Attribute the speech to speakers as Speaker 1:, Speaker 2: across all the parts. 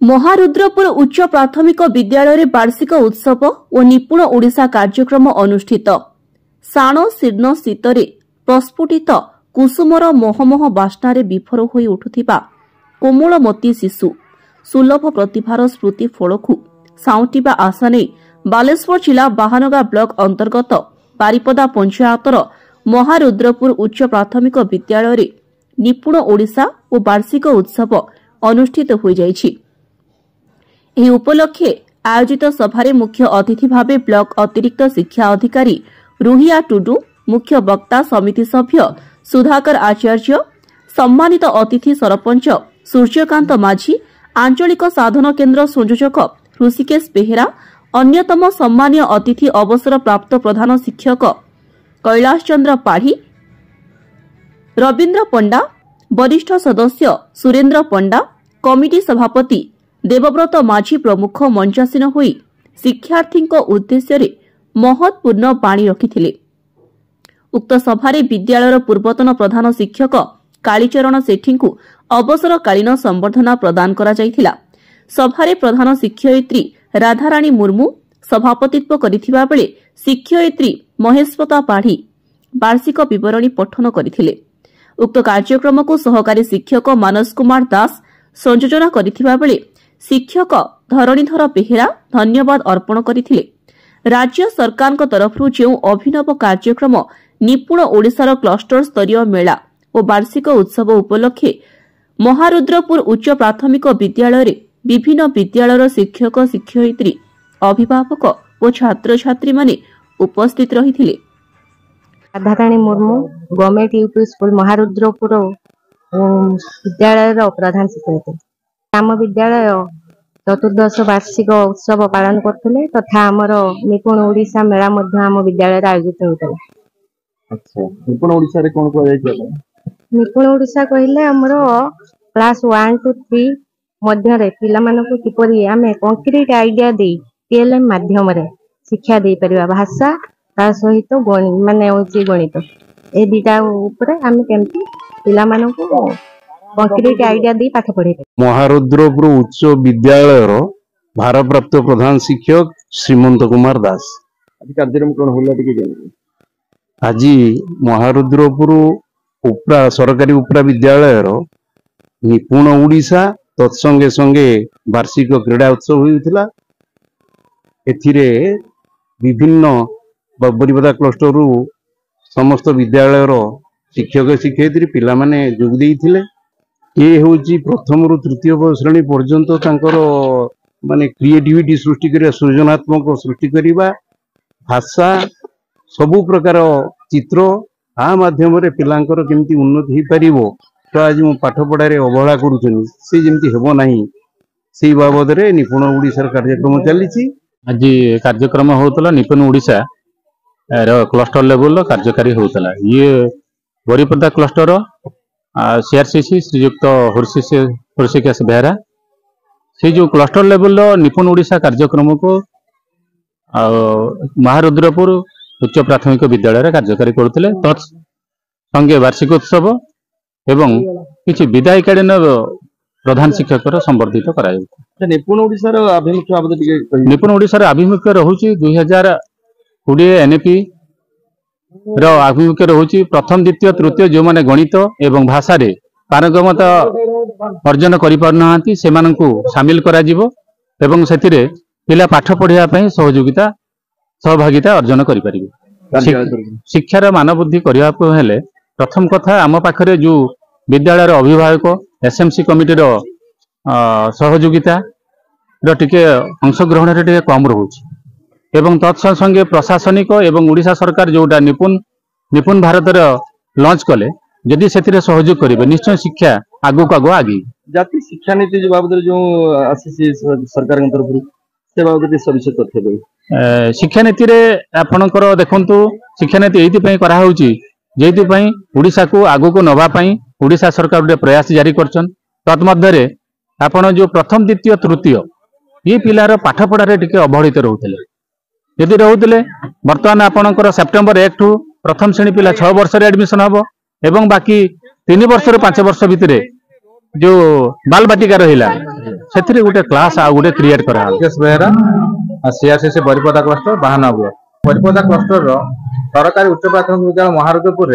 Speaker 1: महारुद्रपुर उच्च प्राथमिक विद्यालय वार्षिक उत्सव और निपुण ओडिशा कार्यक्रम अनुष्ठित। शाण शीर्ण शीतरे प्रस्फुटित कुसुमर महमह बास्नारे विफर होई उठुथिबा कोमलमती शिशु सुलभ प्रतिभार स्मृति फलकु साउंटिबा आशा नै बालेश्वर जिला बाहानगा ब्लॉक अंतर्गत बारिपदा पंचायतर महारुद्रपुर उच्च प्राथमिक विद्यालय निपुण ओडिशा और वार्षिक उत्सव अनुष्ठित हो जाइछि। ଏହି ଉପଲକ୍ଷେ ଆୟୋଜିତ ସଭାରେ ମୁଖ୍ୟ ଅତିଥି ଭାବେ ବ୍ଲକ ଅତିରିକ୍ତ ଶିକ୍ଷା ଅଧିକାରୀ ରୁହିଆ ଟୁଡୁ, ମୁଖ୍ୟ ବକ୍ତା ସମିତି ସଭ୍ୟ ସୁଧାକର ଆଚାର୍ଯ୍ୟ, ସମ୍ମାନିତ ଅତିଥି ସରପଞ୍ଚ ସୂର୍ଯ୍ୟକାନ୍ତ ମାଝୀ, ଆଞ୍ଚଳିକ ସାଧନ କେନ୍ଦ୍ର ସଂଯୋଜକ ହୃଷିକେଶ ବେହେରା, ଅନ୍ୟତମ ସମ୍ମାନୀୟ ଅତିଥି ଅବସରପ୍ରାପ୍ତ ପ୍ରଧାନ ଶିକ୍ଷକ କୈଳାସ ଚନ୍ଦ୍ର ପାଢ଼ୀ, ରବୀନ୍ଦ୍ର ପଣ୍ଡା, वरिष्ठ सदस्य सुरेन्द्र पंडा, कमिटी सभापति देवव्रत माझी प्रमुख मंचासीन होई शिक्षार्थी उद्देश्य महत्वपूर्ण बाणी रखिथिले। उक्त सभारे विद्यालयर पूर्वतन प्रधान शिक्षक कालीचरण सेठी को अवसरकालीन संबर्धना प्रदान करा जायथिला। सभारे प्रधान शिक्षयित्री राधाराणी मुर्मू सभापतित्व करिथिबा बेले शिक्षयित्री महेश्वता पाढ़ी वार्षिक विवरणी पठन करथिले। उक्त कार्यक्रम को सहकारी शिक्षक मानस कुमार दास संयोजना करिथिबा बेले शिक्षक धरणीधर बेहेरा धन्यवाद अर्पण करथिले। राज्य सरकार तरफ जो अभिनव कार्यक्रम निपुण ओडिशार क्लस्टर स्तरीय मेला और वार्षिक उत्सव उपलक्षे महारुद्रपुर उच्च प्राथमिक विद्यालय विभिन्न विद्यालयर शिक्षक शिक्षयित्री अभिभावक और छात्र छात्री माने उपस्थित रहिथिले।
Speaker 2: Radharani Murmu government UP school Maharudrapur विद्यालय प्रधान शिक्षक आम विद्यालय चतुर्दश वार्षिक उत्सव पालन करते तथा आमर निपुण ओडिशा मेला आम विद्यालय आयोजित होता।
Speaker 3: अच्छा, निपुण ओडिशा रे कोन को
Speaker 2: निपुण ओडिशा कहले आमर क्लास 1 to 3 मध्य रे पिला मानको किपरि आमे कंक्रीट आइडिया दे पीएलएम माध्यम रे शिक्षा दे परिबा भाषा ता सहित माने होची गणित ए दिटा ऊपर आमे केमती पिला मानको कंक्रीट आइडिया दे पाठ पढे।
Speaker 3: महारुद्रपुर उच्च विद्यालय रो भारप्राप्त प्रधान शिक्षक श्रीमंत कुमार दास आज कार्यक्रम कोन होला टिके जानि। आज महारुद्रपुर उपरा सरकारी उपरा विद्यालय रो निपुण ओडिशा तत्संगे संगे वार्षिक क्रीड़ा उत्सव होइथिला। एथिरे विभिन्न बारिपदा क्लस्टर रु समस्त विद्यालय रो शिक्षक शिक्षयित्री पिला माने जोग देइथिले। ये होची प्रथम रु तृतीय श्रेणी पर्यंत तांकर माने क्रिएटिविटी सृष्टि करिया सृजनात्मक सृष्टि करिबा भाषा सबु प्रकार चित्र आ माध्यम रे पिलांकर केमती उन्नति ही परिबो तो आज मो पाठ पढारे अवहेला करूछनी से जेमती हेबो नाही सेही बाबद रे निपुण ओडिसा कार्यक्रम चलीछि।
Speaker 4: आज कार्यक्रम होतला निपुण ओडिशा क्लस्टर लेवल कार्यकारी होतला। ये बारिपदा क्लस्टर सीआरसीसी श्रीयुक्त हृषिकेश बेहरा से जो क्लस्टर लेवल निपुण ओडिशा कार्यक्रम को महारुद्रपुर उच्च प्राथमिक विद्यालय कार्यकारी करते तत्संगे वार्षिक उत्सव एवं किसी विदायकालीन प्रधान शिक्षक संबर्धित करा।
Speaker 3: निपुण ओडिशार आभिमुख्य
Speaker 4: निपुण ओडिशार आभिमुख्य रहुची 2020 एनएपी रो आभिमुख्य रहुची प्रथम द्वितीय तृतीय जो माने गणित एवं भाषा रे पारंगमता अर्जन करि पारनाहांती सेमानंकु शामिल करा जिवो एवं सेतिरे पिला पाठ पढिया पई सहभागिता अर्जन करि परिबे। शिक्षार मानवबुद्धि करिया को हेले प्रथम कथा आम पाखरे जो विद्यालय अभिभावक एसएमसी कमिटी रो सहयोगिता रो टिके अंशग्रहण रे टिके कम रहुची एवं तत्संगे प्रशासनिक एवं ओडिशा सरकार जोटा निपुण भारत लॉन्च कले जदि से सहयोग करेंगे निश्चय शिक्षा आगु को आगु आगे
Speaker 3: जाति शिक्षा नीति जो बाबद जो आसी सरकार तरफ से बाबद सविशेष तथ्य देबे।
Speaker 4: शिक्षा नीति रे आपनकर देखंतु शिक्षा नीति एथि पई करा होउची जेथि पई ओडिशा को आगु को नवा पई ओडिशा सरकार रे प्रयास जारी करछन। तत् मध्य रे आपण जो प्रथम द्वितीय तृतीय ये पिलार पाठ पढ़ा रे टिके अवहेलित रहउतले यदि रहउतले वर्तमान आपनकर सेप्टेम्बर 1 ठू प्रथम श्रेणी पिला 6 वर्ष रे एडमिशन हबो एवं बाकी 3 वर्ष रे 5 वर्ष भितरे जो बाल बाटिका रहिला से गोटे क्लास आ गोटे क्रिएट करा
Speaker 5: बेहरा सीआरसीसी बरिपदा क्लस्टर बाहाना ब्लॉक बरिपदा क्लस्टर सरकारी उच्च प्राथमिक विद्यालय महारुद्रपुर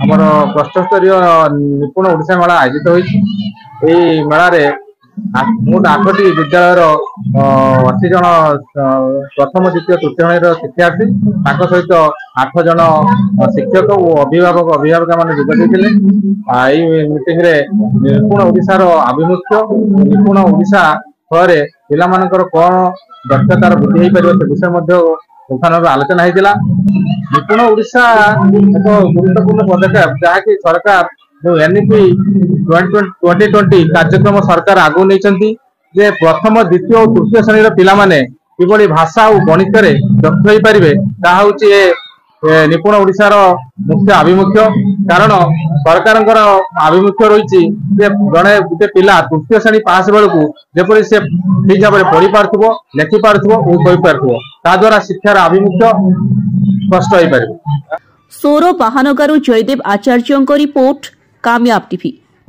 Speaker 5: आमर क्लस्टर स्तरीय निपुण ओडिशा मेला आयोजित होई मेला रे मोट 8टी विद्यालय 80 जन प्रथम द्वितीय तृतीय श्रेणी शिक्षार्थी सहित 8 जन शिक्षक और अभिभावक मैंने जोग मीटिंग रे निपुण ओडिशार आभिमुख्य निपुण ओडिशा फल पिला कौन दक्षतार वृद्धि हो पार से विषय उत्थान आलोचना होता। निपुण ओडिशा एक गुरुत्वपूर्ण पदक्षेप जहाँकि सरकार जो एनईपी 2020 कार्यक्रम सरकार आगु नहीं जे प्रथम द्वितीय और तृतीय श्रेणी पिला माने किभली भाषा और गणित रे दक्ष हो पारे ताहा होची निपुण ओडिशार मुख्य आभिमुख्य कारण सरकार आभिमुख्य रही जड़े गोटे पिला तृतीय श्रेणी पास बेलू जपरी से ठीक भाव में पढ़ी पार्थ्व लेखि पार्थ्व और कही पार्थ्व ता द्वारा शिक्षार आभिमुख्य स्पष्ट हो पारे।
Speaker 1: सोरो पाहानगारू जयदेव आचार्यों रिपोर्ट कामयाब टीवी।